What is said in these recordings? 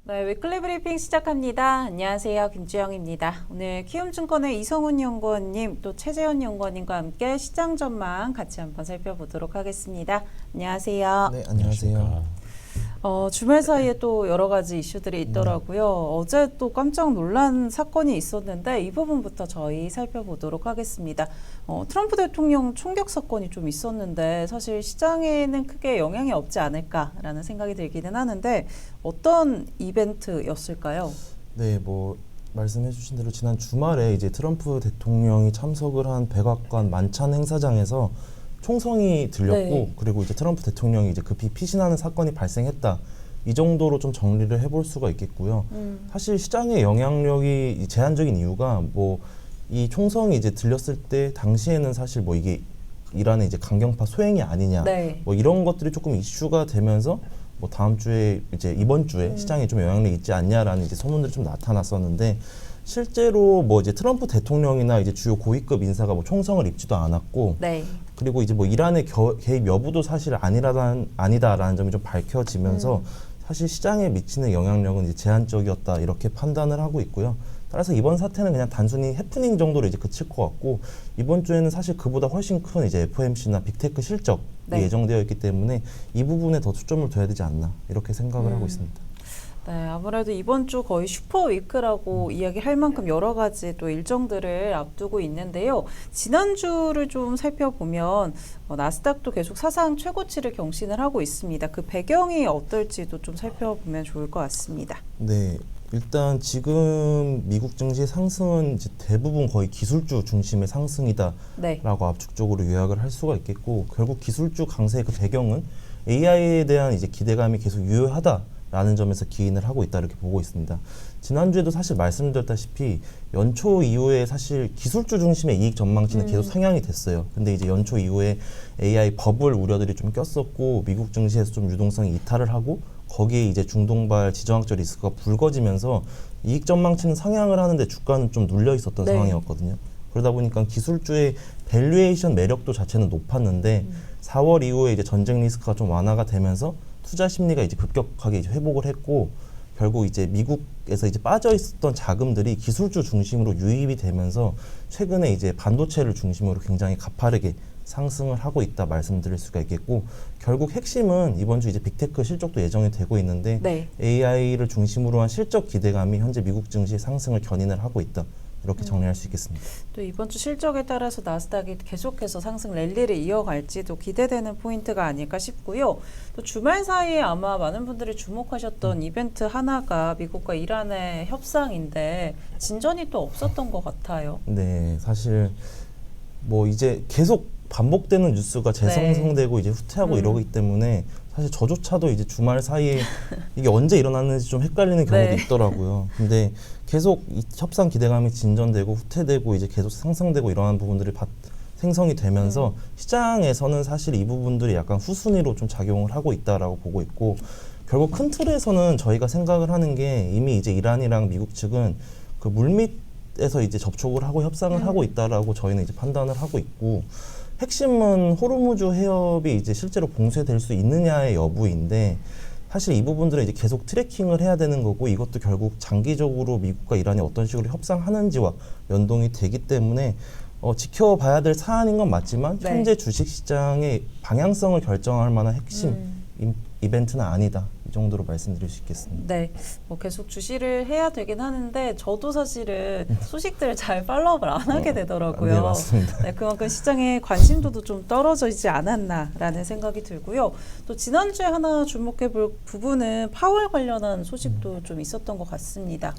네, 위클리 브리핑 시작합니다. 안녕하세요. 김주영입니다. 오늘 키움증권의 이성훈 연구원님, 또 최재현 연구원님과 함께 시장 전망 같이 한번 살펴보도록 하겠습니다. 안녕하세요. 네, 안녕하세요. 주말 사이에 또 여러 가지 이슈들이 있더라고요. 어제 또 깜짝 놀란 사건이 있었는데 이 부분부터 저희 살펴보도록 하겠습니다. 트럼프 대통령 총격 사건이 좀 있었는데 사실 시장에는 크게 영향이 없지 않을까라는 생각이 들기는 하는데 어떤 이벤트였을까요? 네, 말씀해주신 대로 지난 주말에 이제 트럼프 대통령이 참석을 한 백악관 만찬 행사장에서 총성이 들렸고, 네. 그리고 이제 트럼프 대통령이 이제 급히 피신하는 사건이 발생했다. 이 정도로 좀 정리를 해볼 수가 있겠고요. 사실 시장의 영향력이 제한적인 이유가 이 총성이 이제 들렸을 때 당시에는 사실 이게 이란의 이제 강경파 소행이 아니냐, 네. 이런 것들이 조금 이슈가 되면서 다음 주에 이번 주에 시장에 좀 영향력이 있지 않냐라는 이제 소문들이 좀 나타났었는데, 실제로 이제 트럼프 대통령이나 이제 주요 고위급 인사가 총성을 입지도 않았고, 네. 그리고 이제 이란의 개입 여부도 사실 아니다라는 점이 좀 밝혀지면서 사실 시장에 미치는 영향력은 이제 제한적이었다, 이렇게 판단을 하고 있고요. 따라서 이번 사태는 그냥 단순히 해프닝 정도로 이제 그칠 것 같고, 이번 주에는 사실 그보다 훨씬 큰 이제 FOMC나 빅테크 실적이 네. 예정되어 있기 때문에 이 부분에 더 초점을 둬야 되지 않나, 이렇게 생각을 하고 있습니다. 네, 아무래도 이번 주 거의 슈퍼 위크라고 이야기할 만큼 여러 가지 또 일정들을 앞두고 있는데요. 지난주를 좀 살펴보면 나스닥도 계속 사상 최고치를 경신을 하고 있습니다. 그 배경이 어떨지도 좀 살펴보면 좋을 것 같습니다. 네, 일단 지금 미국 증시의 상승은 이제 대부분 거의 기술주 중심의 상승이다라고 네. 압축적으로 요약을 할 수가 있겠고, 결국 기술주 강세의 그 배경은 AI에 대한 이제 기대감이 계속 유효하다라는 점에서 기인을 하고 있다, 이렇게 보고 있습니다. 지난주에도 사실 말씀드렸다시피 연초 이후에 사실 기술주 중심의 이익 전망치는 계속 상향이 됐어요. 근데 이제 연초 이후에 AI 버블 우려들이 좀 꼈었고, 미국 증시에서 좀 유동성이 이탈을 하고, 거기에 이제 중동발 지정학적 리스크가 불거지면서 이익 전망치는 상향을 하는데 주가는 좀 눌려 있었던 네. 상황이었거든요. 그러다 보니까 기술주의 밸류에이션 매력도 자체는 높았는데 4월 이후에 이제 전쟁 리스크가 좀 완화가 되면서 투자 심리가 이제 급격하게 이제 회복을 했고, 결국 이제 미국에서 이제 빠져 있었던 자금들이 기술주 중심으로 유입이 되면서 최근에 이제 반도체를 중심으로 굉장히 가파르게 상승을 하고 있다 말씀드릴 수가 있겠고, 결국 핵심은 이번 주 이제 빅테크 실적도 예정이 되고 있는데 네. AI를 중심으로 한 실적 기대감이 현재 미국 증시의 상승을 견인을 하고 있다, 이렇게 정리할 수 있겠습니다. 또 이번 주 실적에 따라서 나스닥이 계속해서 상승 랠리를 이어갈지도 기대되는 포인트가 아닐까 싶고요. 또 주말 사이에 아마 많은 분들이 주목하셨던 이벤트 하나가 미국과 이란의 협상인데 진전이 또 없었던 것 같아요. 네, 사실 이제 계속 반복되는 뉴스가 재생성되고 이제 후퇴하고 이러기 때문에 사실 저조차도 이제 주말 사이에 이게 언제 일어났는지 좀 헷갈리는 경우도 네. 있더라고요. 근데 계속 이 협상 기대감이 진전되고 후퇴되고 이제 계속 상승되고 이러한 부분들이 생성이 되면서 시장에서는 사실 이 부분들이 약간 후순위로 좀 작용을 하고 있다라고 보고 있고, 결국 큰 틀에서는 저희가 생각을 하는 게 이미 이제 이란이랑 미국 측은 그 물밑에서 이제 접촉을 하고 협상을 하고 있다라고 저희는 이제 판단을 하고 있고, 핵심은 호르무즈 해협이 이제 실제로 봉쇄될 수 있느냐의 여부인데, 사실 이 부분들은 이제 계속 트래킹을 해야 되는 거고, 이것도 결국 장기적으로 미국과 이란이 어떤 식으로 협상하는지와 연동이 되기 때문에 지켜봐야 될 사안인 건 맞지만 네. 현재 주식시장의 방향성을 결정할 만한 핵심 이벤트는 아니다, 이 정도로 말씀드릴 수 있겠습니다. 네, 계속 주시를 해야 되긴 하는데 저도 사실은 소식들을 잘 팔로우를 안 하게 되더라고요. 네, 맞습니다. 네, 그만큼 시장의 관심도도 좀 떨어지지 않았나라는 생각이 들고요. 또 지난주에 하나 주목해 볼 부분은 파월 관련한 소식도 좀 있었던 것 같습니다.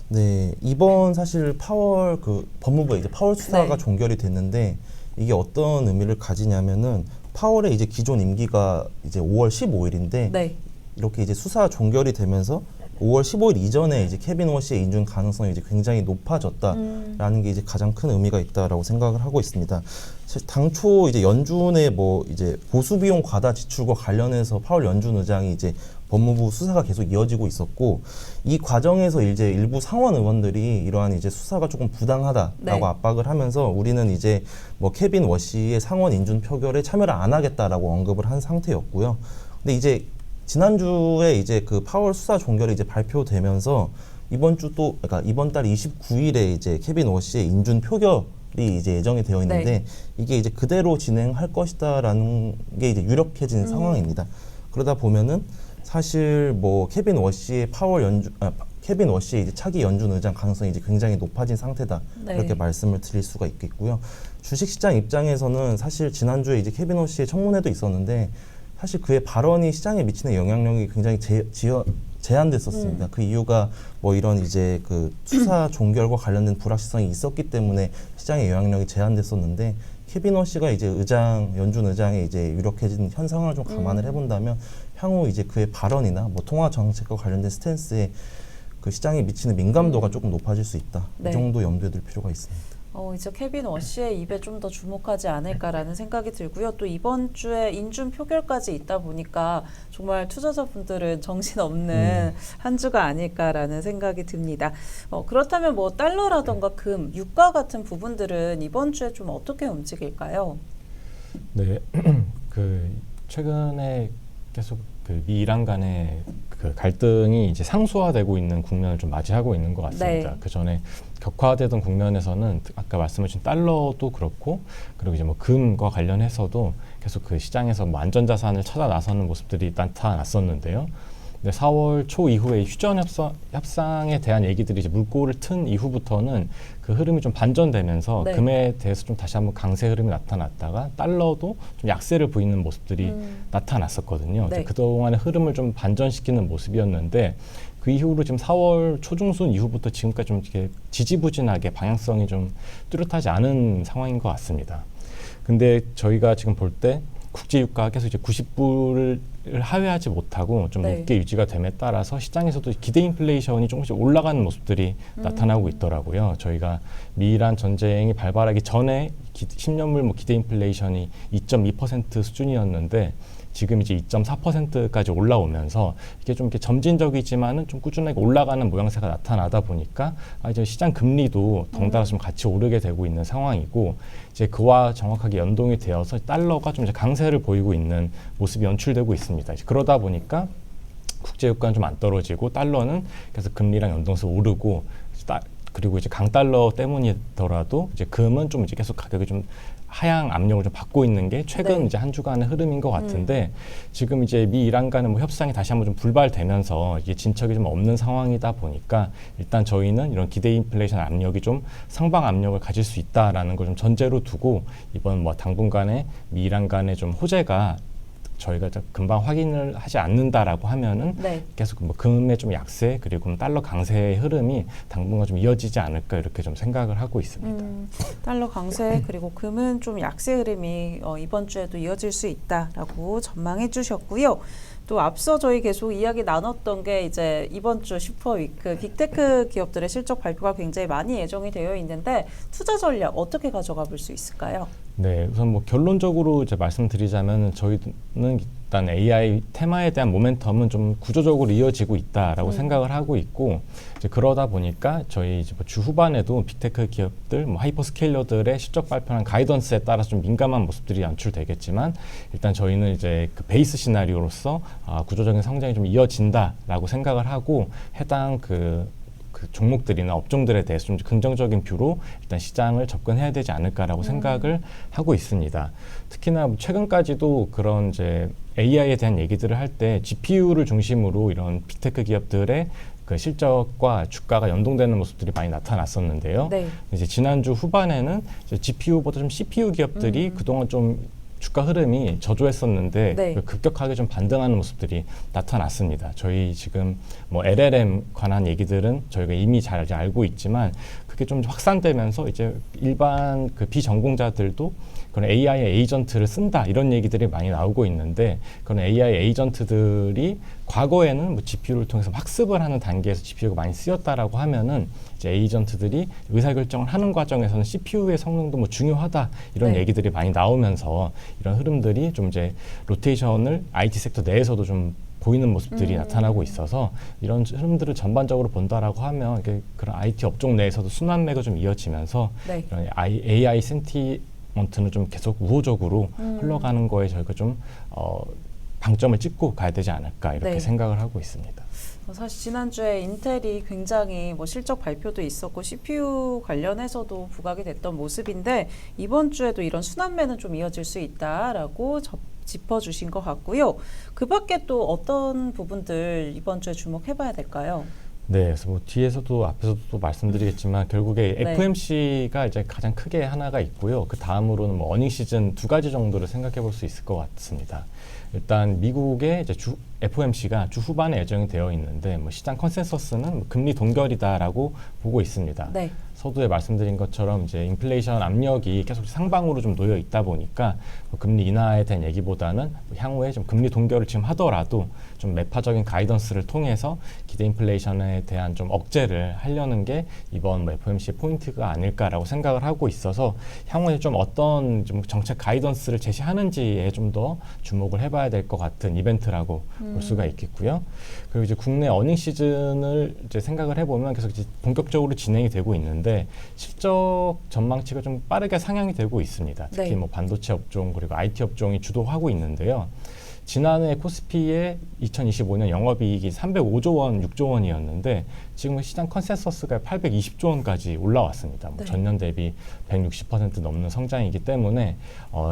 네, 이번 사실 파월 법무부의 이제 파월 수사가 네. 종결이 됐는데, 이게 어떤 의미를 가지냐면은 파월의 이제 기존 임기가 이제 5월 15일인데 네. 이렇게 이제 수사 종결이 되면서 5월 15일 이전에 이제 케빈 워시의 인준 가능성이 이제 굉장히 높아졌다라는 게 이제 가장 큰 의미가 있다라고 생각을 하고 있습니다. 사실 당초 이제 연준의 이제 보수 비용 과다 지출과 관련해서 파월 연준 의장이 이제 법무부 수사가 계속 이어지고 있었고, 이 과정에서 이제 일부 상원 의원들이 이러한 이제 수사가 조금 부당하다라고 네. 압박을 하면서 우리는 이제 케빈 워시의 상원 인준 표결에 참여를 안 하겠다라고 언급을 한 상태였고요. 근데 이제 지난주에 이제 그 파월 수사 종결이 이제 발표되면서 그러니까 이번 달 29일에 이제 케빈 워시의 인준 표결이 이제 예정이 되어 있는데 이게 이제 그대로 진행할 것이다라는 게 이제 유력해진 상황입니다. 그러다 보면은 사실 뭐 케빈 워시의 이제 차기 연준 의장 가능성이 이제 굉장히 높아진 상태다. 이렇게 말씀을 드릴 수가 있겠고요. 주식시장 입장에서는 사실 지난주에 이제 케빈 워시의 청문회도 있었는데 사실 그의 발언이 시장에 미치는 영향력이 굉장히 제한됐었습니다. 그 이유가 뭐 이런 이제 그 수사 종결과 관련된 불확실성이 있었기 때문에 시장의 영향력이 제한됐었는데 케빈 워시가 이제 연준 의장의 이제 유력해진 현 상황을 좀 감안을 해본다면 향후 이제 그의 발언이나 뭐 통화 정책과 관련된 스탠스에 그 시장에 미치는 민감도가 조금 높아질 수 있다. 이 정도 염두에 둘 필요가 있습니다. 이제 케빈 워시의 입에 좀 더 주목하지 않을까라는 생각이 들고요. 또 이번 주에 인준 표결까지 있다 보니까 정말 투자자분들은 정신없는 한 주가 아닐까라는 생각이 듭니다. 그렇다면 뭐 달러라던가 금, 유가 같은 부분들은 이번 주에 좀 어떻게 움직일까요? 네, 그 최근에 계속 그 미 이란 간의 그 갈등이 이제 상수화되고 있는 국면을 좀 맞이하고 있는 것 같습니다. 그 전에 격화되던 국면에서는 아까 말씀하신 달러도 그렇고 그리고 이제 뭐 금과 관련해서도 계속 그 시장에서 뭐 안전자산을 찾아 나서는 모습들이 나타났었는데요. 근데 4월 초 이후에 휴전 협상에 대한 얘기들이 이제 물꼬를 튼 이후부터는 그 흐름이 좀 반전되면서 금에 대해서 좀 다시 한번 강세 흐름이 나타났다가 달러도 좀 약세를 보이는 모습들이 나타났었거든요. 그동안의 흐름을 좀 반전시키는 모습이었는데 그 이후로 지금 4월 초중순 이후부터 지금까지 좀 이렇게 지지부진하게 방향성이 좀 뚜렷하지 않은 상황인 것 같습니다. 근데 저희가 지금 볼 때 국제유가가 계속 이제 90불을 하회하지 못하고 좀 높게 유지가 됨에 따라서 시장에서도 기대 인플레이션이 조금씩 올라가는 모습들이 나타나고 있더라고요. 저희가 미이란 전쟁이 발발하기 전에 10년물 뭐 기대 인플레이션이 2.2% 수준이었는데 지금 이제 2.4%까지 올라오면서 이게 좀 이렇게 점진적이지만은 좀 꾸준하게 올라가는 모양새가 나타나다 보니까 이제 시장 금리도 덩달아 좀 같이 오르게 되고 있는 상황이고 이제 그와 정확하게 연동이 되어서 달러가 좀 이제 강세를 보이고 있는 모습이 연출되고 있습니다. 이제 그러다 보니까 국제유가는 좀 안 떨어지고 달러는 계속 금리랑 연동해서 오르고 그리고 이제 강달러 때문이더라도 이제 금은 좀 이제 계속 가격이 좀 하향 압력을 좀 받고 있는 게 최근 이제 한 주간의 흐름인 것 같은데 지금 이제 미 이란 간의 뭐 협상이 다시 한번 좀 불발되면서 이게 진척이 좀 없는 상황이다 보니까 일단 저희는 이런 기대 인플레이션 압력이 좀 상방 압력을 가질 수 있다라는 걸 좀 전제로 두고 이번 뭐 당분간의 미 이란 간의 좀 호재가 저희가 금방 확인을 하지 않는다라고 하면은 계속 뭐 금의 좀 약세 그리고 달러 강세의 흐름이 당분간 좀 이어지지 않을까 이렇게 좀 생각을 하고 있습니다. 달러 강세 그리고 금은 좀 약세 흐름이 이번 주에도 이어질 수 있다라고 전망해 주셨고요. 또 앞서 저희 계속 이야기 나눴던 게 이제 이번 주 슈퍼위크 빅테크 기업들의 실적 발표가 굉장히 많이 예정이 되어 있는데 투자 전략 어떻게 가져가 볼 수 있을까요? 네, 우선 뭐 결론적으로 이제 말씀드리자면 저희는 일단 AI 테마에 대한 모멘텀은 좀 구조적으로 이어지고 있다라고 생각을 하고 있고 이제 그러다 보니까 저희 이제 주 후반에도 빅테크 기업들, 뭐 하이퍼스케일러들의 실적 발표한 가이던스에 따라서 좀 민감한 모습들이 연출되겠지만 일단 저희는 이제 그 베이스 시나리오로서 구조적인 성장이 좀 이어진다라고 생각을 하고 해당 그 종목들이나 업종들에 대해서 좀 긍정적인 뷰로 일단 시장을 접근해야 되지 않을까라고 생각을 하고 있습니다. 특히나 최근까지도 그런 이제 AI에 대한 얘기들을 할 때 GPU를 중심으로 이런 빅테크 기업들의 그 실적과 주가가 연동되는 모습들이 많이 나타났었는데요. 이제 지난주 후반에는 이제 GPU보다 좀 CPU 기업들이 그동안 좀 주가 흐름이 저조했었는데 급격하게 좀 반등하는 모습들이 나타났습니다. 저희 지금 뭐 LLM 관한 얘기들은 저희가 이미 잘 알고 있지만 그게 좀 확산되면서 이제 일반 그 비전공자들도 그런 AI 에이전트를 쓴다 이런 얘기들이 많이 나오고 있는데 그런 AI 에이전트들이 과거에는 뭐 GPU를 통해서 학습을 하는 단계에서 GPU가 많이 쓰였다라고 하면은 이제 에이전트들이 의사결정을 하는 과정에서는 CPU의 성능도 뭐 중요하다 이런 얘기들이 많이 나오면서 이런 흐름들이 좀 이제 로테이션을 IT 섹터 내에서도 좀 보이는 모습들이 나타나고 있어서 이런 흐름들을 전반적으로 본다라고 하면 그런 IT 업종 내에서도 순환매가 좀 이어지면서 이런 AI 센티먼트는 좀 계속 우호적으로 흘러가는 거에 저희가 좀 방점을 찍고 가야 되지 않을까 이렇게 네. 생각을 하고 있습니다. 사실 지난주에 인텔이 굉장히 뭐 실적 발표도 있었고 CPU 관련해서도 부각이 됐던 모습인데 이번 주에도 이런 순환매는 좀 이어질 수 있다라고 짚어주신 것 같고요. 그 밖에 또 어떤 부분들 이번 주에 주목해봐야 될까요? 네, 그래서 뭐 뒤에서도 앞에서도 또 말씀드리겠지만 결국에 네. FOMC가 이제 가장 크게 하나가 있고요. 그 다음으로는 뭐 어닝 시즌 두 가지 정도를 생각해 볼 수 있을 것 같습니다. 일단 미국의 이제 FOMC가 주 후반에 예정이 되어 있는데 뭐 시장 컨센서스는 뭐 금리 동결이다라고 보고 있습니다. 네. 서두에 말씀드린 것처럼 이제 인플레이션 압력이 계속 상방으로 좀 놓여 있다 보니까 뭐 금리 인하에 대한 얘기보다는 향후에 좀 금리 동결을 지금 하더라도 좀 매파적인 가이던스를 통해서 기대 인플레이션에 대한 좀 억제를 하려는 게 이번 뭐 FOMC 포인트가 아닐까라고 생각을 하고 있어서 향후에 좀 어떤 좀 정책 가이던스를 제시하는지에 좀 더 주목을 해봐야 될 것 같은 이벤트라고 볼 수가 있겠고요. 그리고 이제 국내 어닝 시즌을 이제 생각을 해보면 계속 이제 본격적으로 진행이 되고 있는데 실적 전망치가 좀 빠르게 상향이 되고 있습니다. 특히 네. 뭐 반도체 업종 그리고 IT 업종이 주도하고 있는데요. 지난해 코스피의 2025년 영업이익이 305조 원, 6조 원이었는데 지금 시장 컨센서스가 820조 원까지 올라왔습니다. 뭐 네. 전년 대비 160% 넘는 성장이기 때문에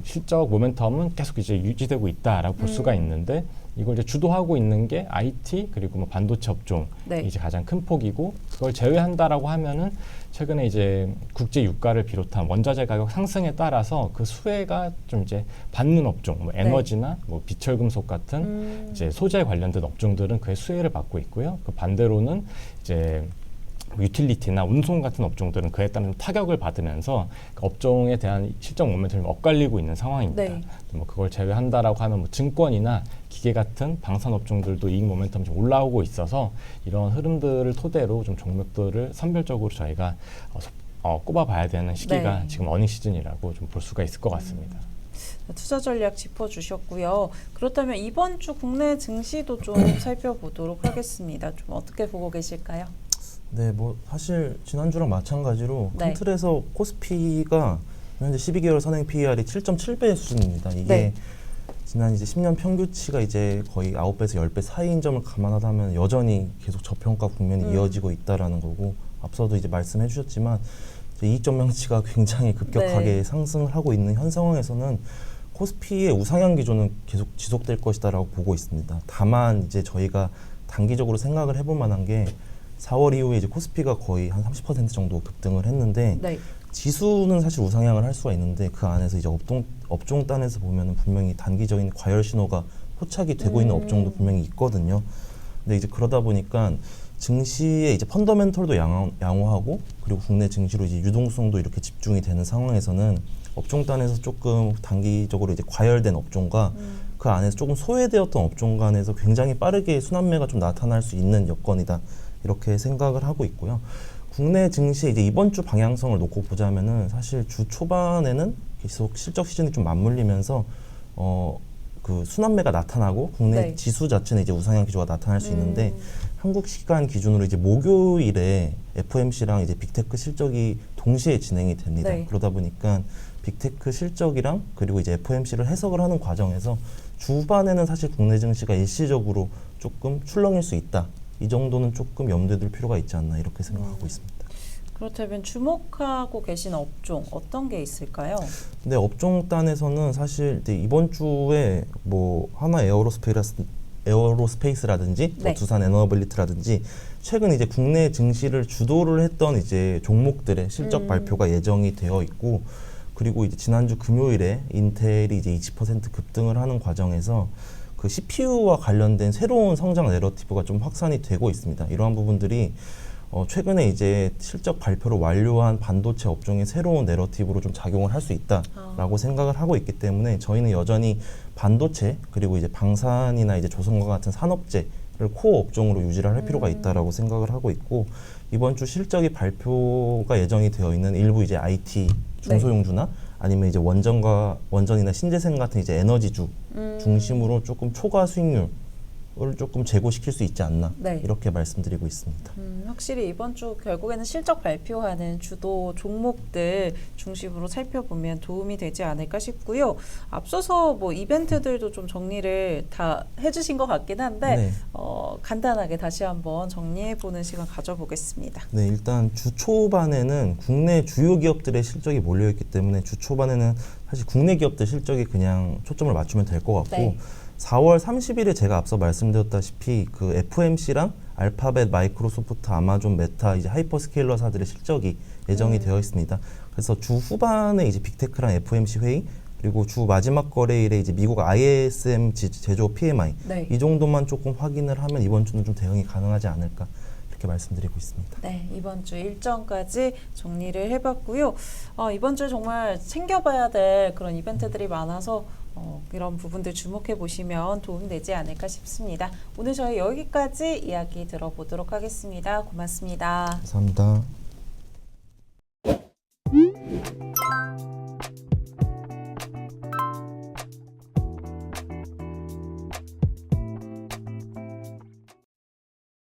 실적 모멘텀은 계속 이제 유지되고 있다라고 볼 수가 있는데 이걸 이제 주도하고 있는 게 IT 그리고 뭐 반도체 업종이 네. 이제 가장 큰 폭이고 그걸 제외한다라고 하면은 최근에 이제 국제 유가를 비롯한 원자재 가격 상승에 따라서 그 수혜가 좀 이제 받는 업종, 뭐 에너지나 뭐 비철금속 같은 이제 소재 관련된 업종들은 그의 수혜를 받고 있고요. 그 반대로는 이제 유틸리티나 운송 같은 업종들은 그에 따른 타격을 받으면서 그 업종에 대한 실적 모멘텀이 엇갈리고 있는 상황입니다. 네. 뭐 그걸 제외한다라고 하면 뭐 증권이나 기계 같은 방산 업종들도 이익 모멘텀이 좀 올라오고 있어서 이런 흐름들을 토대로 좀 종목들을 선별적으로 저희가 꼽아봐야 되는 시기가 네. 지금 어닝 시즌이라고 좀 볼 수가 있을 것 같습니다. 투자 전략 짚어주셨고요. 그렇다면 이번 주 국내 증시도 좀 살펴보도록 하겠습니다. 좀 어떻게 보고 계실까요? 네, 뭐 사실 지난주랑 마찬가지로 네. 큰 틀에서 코스피가 현재 12개월 선행 PER이 7.7배 수준입니다. 이게 네. 지난 이제 10년 평균치가 이제 거의 9배에서 10배 사이인 점을 감안하다면 여전히 계속 저평가 국면이 이어지고 있다라는 거고 앞서도 이제 말씀해 주셨지만 이익 전망치가 굉장히 급격하게 네. 상승을 하고 있는 현 상황에서는 코스피의 우상향 기조는 계속 지속될 것이다라고 보고 있습니다. 다만 이제 저희가 단기적으로 생각을 해볼 만한 게 4월 이후에 이제 코스피가 거의 한 30% 정도 급등을 했는데 네. 지수는 사실 우상향을 할 수가 있는데 그 안에서 이제 업종 단에서 보면은 분명히 단기적인 과열 신호가 포착이 되고 있는 업종도 분명히 있거든요. 근데 이제 그러다 보니까 증시의 이제 펀더멘털도 양호하고 그리고 국내 증시로 이제 유동성도 이렇게 집중이 되는 상황에서는 업종 단에서 조금 단기적으로 이제 과열된 업종과 그 안에서 조금 소외되었던 업종 간에서 굉장히 빠르게 순환매가 좀 나타날 수 있는 여건이다. 이렇게 생각을 하고 있고요. 국내 증시 이제 이번 주 방향성을 놓고 보자면은 사실 주 초반에는 계속 실적 시즌이 좀 맞물리면서 그 순환매가 나타나고 국내 네. 지수 자체는 이제 우상향 기조가 나타날 수 있는데 한국 시간 기준으로 이제 목요일에 FOMC랑 이제 빅테크 실적이 동시에 진행이 됩니다. 네. 그러다 보니까 빅테크 실적이랑 그리고 이제 FOMC를 해석을 하는 과정에서 주반에는 사실 국내 증시가 일시적으로 조금 출렁일 수 있다. 이 정도는 조금 염두에 둘 필요가 있지 않나 이렇게 생각하고 있습니다. 그렇다면 주목하고 계신 업종 어떤 게 있을까요? 근데 업종 단에서는 사실 이제 이번 주에 뭐 하나 에어로스페이스라든지 네. 뭐 두산 에너빌리티라든지 최근 이제 국내 증시를 주도를 했던 이제 종목들의 실적 발표가 예정이 되어 있고 그리고 이제 지난주 금요일에 인텔이 이제 20% 급등을 하는 과정에서 그 CPU와 관련된 새로운 성장 내러티브가 좀 확산이 되고 있습니다. 이러한 부분들이 최근에 이제 실적 발표를 완료한 반도체 업종의 새로운 내러티브로 좀 작용을 할 수 있다라고 생각을 하고 있기 때문에 저희는 여전히 반도체 그리고 이제 방산이나 이제 조선과 같은 산업재를 코어 업종으로 유지를 할 필요가 있다라고 생각을 하고 있고 이번 주 실적이 발표가 예정이 되어 있는 일부 이제 IT 중소형주나 아니면 이제 원전이나 신재생 같은 이제 에너지주 중심으로 조금 초과 수익률 조금 제고시킬 수 있지 않나 네. 이렇게 말씀드리고 있습니다. 확실히 이번 주 결국에는 실적 발표하는 주도 종목들 중심으로 살펴보면 도움이 되지 않을까 싶고요. 앞서서 뭐 이벤트들도 좀 정리를 다 해주신 것 같긴 한데 네. 간단하게 다시 한번 정리해보는 시간 가져보겠습니다. 네, 일단 주 초반에는 국내 주요 기업들의 실적이 몰려있기 때문에 주 초반에는 사실 국내 기업들 실적이 그냥 초점을 맞추면 될 것 같고 네. 4월 30일에 제가 앞서 말씀드렸다시피 그 FMC랑 알파벳, 마이크로소프트, 아마존, 메타, 이제 하이퍼스케일러사들의 실적이 예정이 되어 있습니다. 그래서 주 후반에 이제 빅테크랑 FMC 회의 그리고 주 마지막 거래일에 이제 미국 ISM 제조업 PMI 네. 이 정도만 조금 확인을 하면 이번 주는 좀 대응이 가능하지 않을까 이렇게 말씀드리고 있습니다. 네, 이번 주 일정까지 정리를 해봤고요. 이번 주 정말 챙겨봐야 될 그런 이벤트들이 많아서 이런 부분들 주목해 보시면 도움이 되지 않을까 싶습니다. 오늘 저희 여기까지 이야기 들어보도록 하겠습니다. 고맙습니다. 감사합니다.